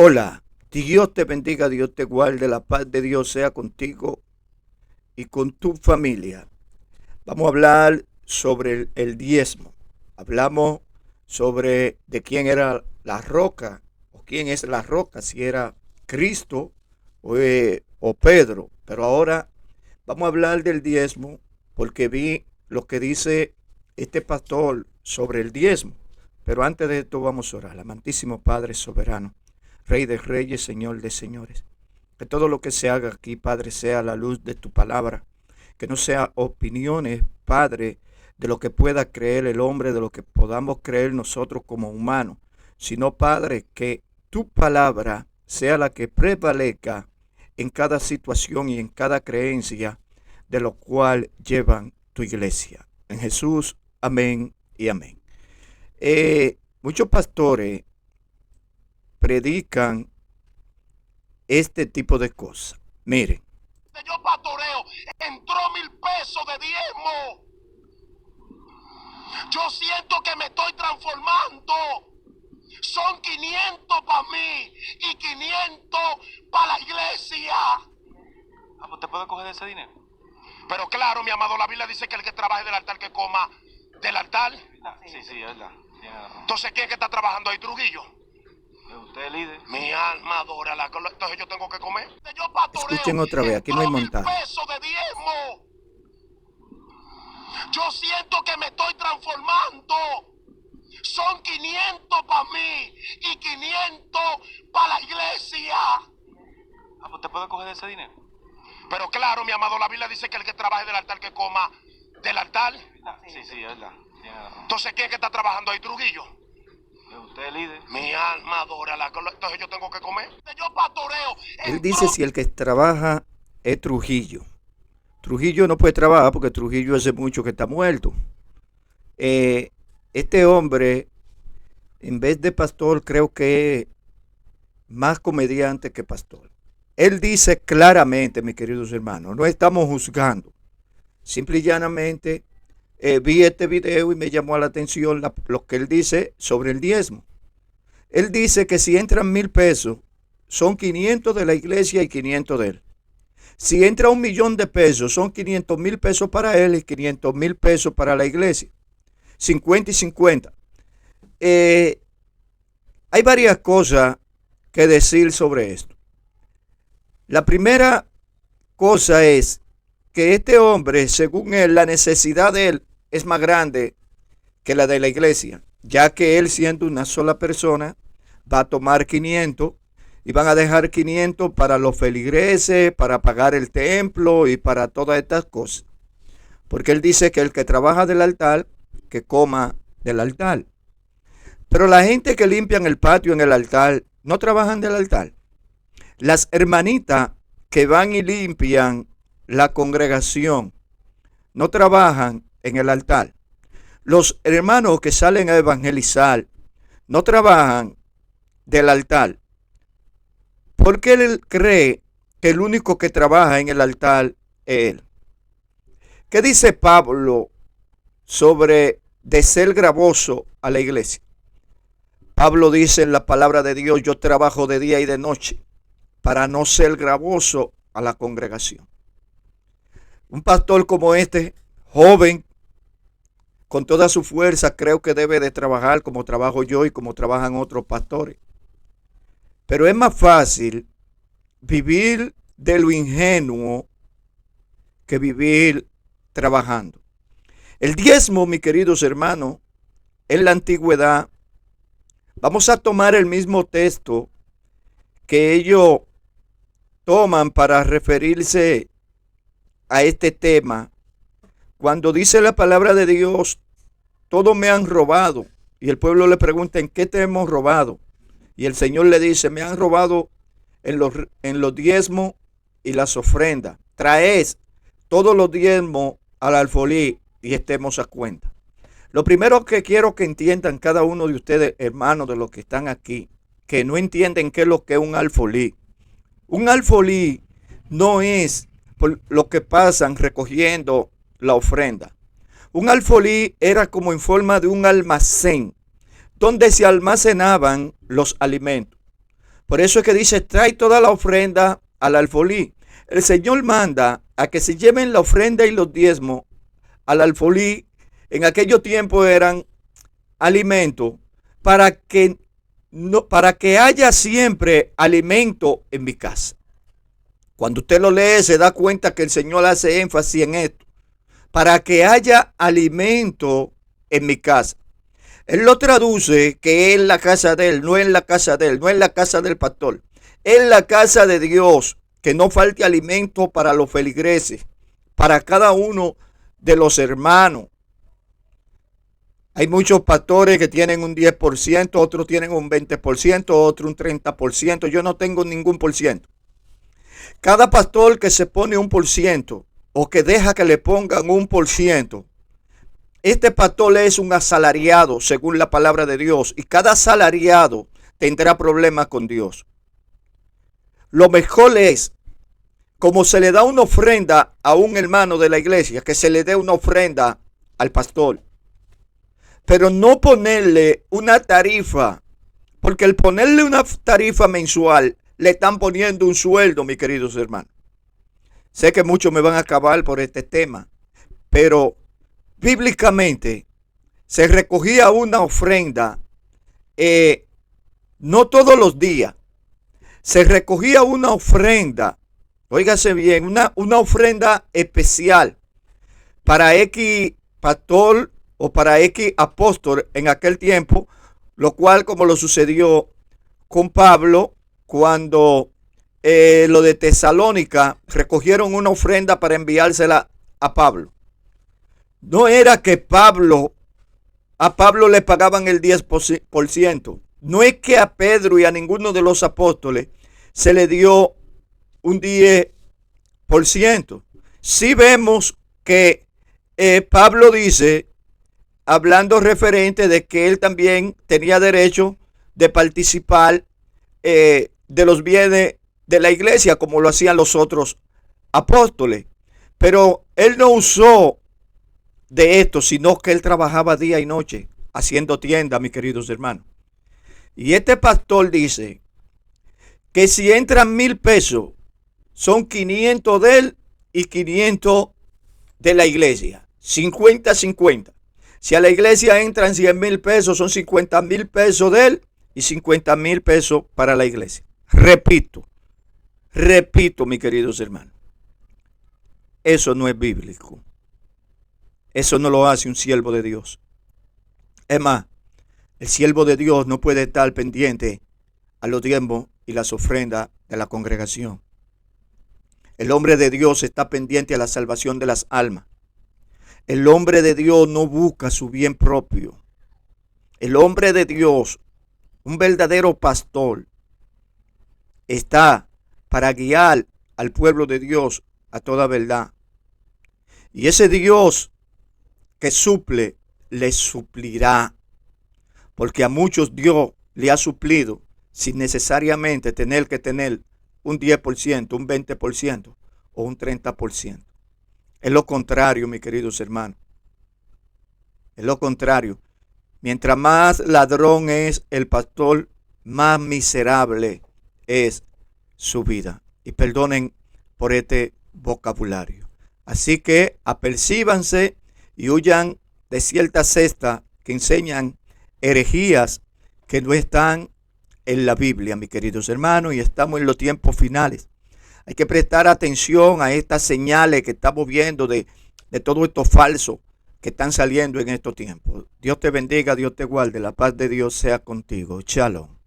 Hola, Dios te bendiga, Dios te guarde, la paz de Dios sea contigo y con tu familia. Vamos a hablar sobre el diezmo. Hablamos sobre de quién era la roca o quién es la roca, si era Cristo o Pedro. Pero ahora vamos a hablar del diezmo porque vi lo que dice este pastor sobre el diezmo. Pero antes de esto vamos a orar. Amantísimo Padre soberano, Rey de reyes, Señor de señores. Que todo lo que se haga aquí, Padre, sea a la luz de tu palabra. Que no sea opiniones, Padre, de lo que pueda creer el hombre, de lo que podamos creer nosotros como humanos. Sino, Padre, que tu palabra sea la que prevalezca en cada situación y en cada creencia de lo cual llevan tu iglesia. En Jesús, amén y amén. Muchos pastores predican este tipo de cosas. Miren. Yo pastoreo, entró 1,000 pesos de diezmo. Yo siento que me estoy transformando. Son 500 para mí y 500 para la iglesia. Pues te puedo coger de ese dinero. Pero claro, mi amado, la Biblia dice que el que trabaje del altar, que coma del altar. Sí, es verdad. Entonces, ¿quién es que está trabajando ahí? Trujillo. Usted es líder. Mi alma adora la... Entonces yo tengo que comer. Yo pastoreo. Escuchen otra vez, aquí no hay montaje. 1,000 pesos de diezmo. Yo siento que me estoy transformando. Son 500 para mí y 500 para la iglesia. Pues te puedo coger de ese dinero. Pero claro, mi amado, la Biblia dice que el que trabaje del altar, que coma del altar. Sí, es verdad. Entonces, ¿quién es que está trabajando ahí? Trujillo. Usted es líder. Mi alma adora la... Entonces yo tengo que comer. Yo pastoreo. Él dice si el que trabaja es Trujillo. Trujillo no puede trabajar porque Trujillo hace mucho que está muerto. Este hombre, en vez de pastor, creo que es más comediante que pastor. Él dice claramente, mis queridos hermanos, no estamos juzgando. Simple y llanamente vi este video y me llamó la atención lo que él dice sobre el diezmo. Él dice que si entran 1,000 pesos, son 500 de la iglesia y 500 de él. Si entra 1,000,000 de pesos, son 500,000 pesos para él y 500,000 pesos para la iglesia. 50 y 50. Hay varias cosas que decir sobre esto. La primera cosa es que este hombre, según él, la necesidad de él es más grande que la de la iglesia, ya que él, siendo una sola persona, va a tomar 500 y van a dejar 500 para los feligreses, para pagar el templo y para todas estas cosas. Porque él dice que el que trabaja del altar, que coma del altar. Pero la gente que limpian el patio en el altar, no trabajan del altar. Las hermanitas que van y limpian la congregación, no trabajan en el altar. Los hermanos que salen a evangelizar, no trabajan del altar. Porque él cree que el único que trabaja en el altar es él. ¿Qué dice Pablo sobre de ser gravoso a la iglesia? Pablo dice en la palabra de Dios: yo trabajo de día y de noche para no ser gravoso a la congregación. Un pastor como este, joven, con toda su fuerza, creo que debe de trabajar como trabajo yo y como trabajan otros pastores. Pero es más fácil vivir de lo ingenuo que vivir trabajando. El diezmo, mis queridos hermanos, en la antigüedad, vamos a tomar el mismo texto que ellos toman para referirse a este tema. Cuando dice la palabra de Dios, todos me han robado. Y el pueblo le pregunta: ¿en qué te hemos robado? Y el Señor le dice: me han robado en los diezmos y las ofrendas. Traed todos los diezmos al alfolí y estemos a cuenta. Lo primero que quiero que entiendan cada uno de ustedes, hermanos, de los que están aquí, que no entienden qué es lo que es un alfolí. Un alfolí no es por lo que pasan recogiendo la ofrenda. Un alfolí era como en forma de un almacén donde se almacenaban los alimentos. Por eso es que dice, trae toda la ofrenda al alfolí. El Señor manda a que se lleven la ofrenda y los diezmos al alfolí. En aquellos tiempos eran alimentos para que haya siempre alimento en mi casa. Cuando usted lo lee se da cuenta que el Señor hace énfasis en esto. Para que haya alimento en mi casa. Él lo traduce que es la casa de él, no es la casa de él, no es la casa del pastor. Es la casa de Dios, que no falte alimento para los feligreses, para cada uno de los hermanos. Hay muchos pastores que tienen un 10%, otros tienen un 20%, otros un 30%. Yo no tengo ningún por ciento. Cada pastor que se pone un por ciento o que deja que le pongan un por ciento, este pastor es un asalariado según la palabra de Dios, y cada asalariado tendrá problemas con Dios. Lo mejor es, como se le da una ofrenda a un hermano de la iglesia, que se le dé una ofrenda al pastor. Pero no ponerle una tarifa, porque el ponerle una tarifa mensual, le están poniendo un sueldo, mis queridos hermanos. Sé que muchos me van a acabar por este tema, pero bíblicamente se recogía una ofrenda, no todos los días, se recogía una ofrenda, óigase bien, una ofrenda especial para X pastor o para X apóstol en aquel tiempo, lo cual como lo sucedió con Pablo cuando lo de Tesalónica recogieron una ofrenda para enviársela a Pablo. No era que a Pablo le pagaban el 10%. No es que a Pedro y a ninguno de los apóstoles se le dio un 10%. Sí vemos que Pablo dice, hablando referente de que él también tenía derecho de participar de los bienes de la iglesia como lo hacían los otros apóstoles. Pero él no usó de esto, sino que él trabajaba día y noche haciendo tienda, mis queridos hermanos. Y este pastor dice que si entran 1,000 pesos, son 500 de él y 500 de la iglesia. 50-50. Si a la iglesia entran 100,000 pesos, son 50,000 pesos de él y 50,000 pesos para la iglesia. Repito, mis queridos hermanos. Eso no es bíblico. Eso no lo hace un siervo de Dios. Es más, el siervo de Dios no puede estar pendiente a los diezmos y las ofrendas de la congregación. El hombre de Dios está pendiente a la salvación de las almas. El hombre de Dios no busca su bien propio. El hombre de Dios, un verdadero pastor, está para guiar al pueblo de Dios a toda verdad. Y ese Dios que suple, le suplirá. Porque a muchos Dios le ha suplido sin necesariamente tener que tener un 10%, un 20% o un 30%. Es lo contrario, mis queridos hermanos. Es lo contrario. Mientras más ladrón es el pastor, más miserable es su vida. Y perdonen por este vocabulario. Así que apercíbanse y huyan de ciertas sectas que enseñan herejías que no están en la Biblia, mis queridos hermanos, y estamos en los tiempos finales. Hay que prestar atención a estas señales que estamos viendo de todo esto falso que están saliendo en estos tiempos. Dios te bendiga, Dios te guarde, la paz de Dios sea contigo. Shalom.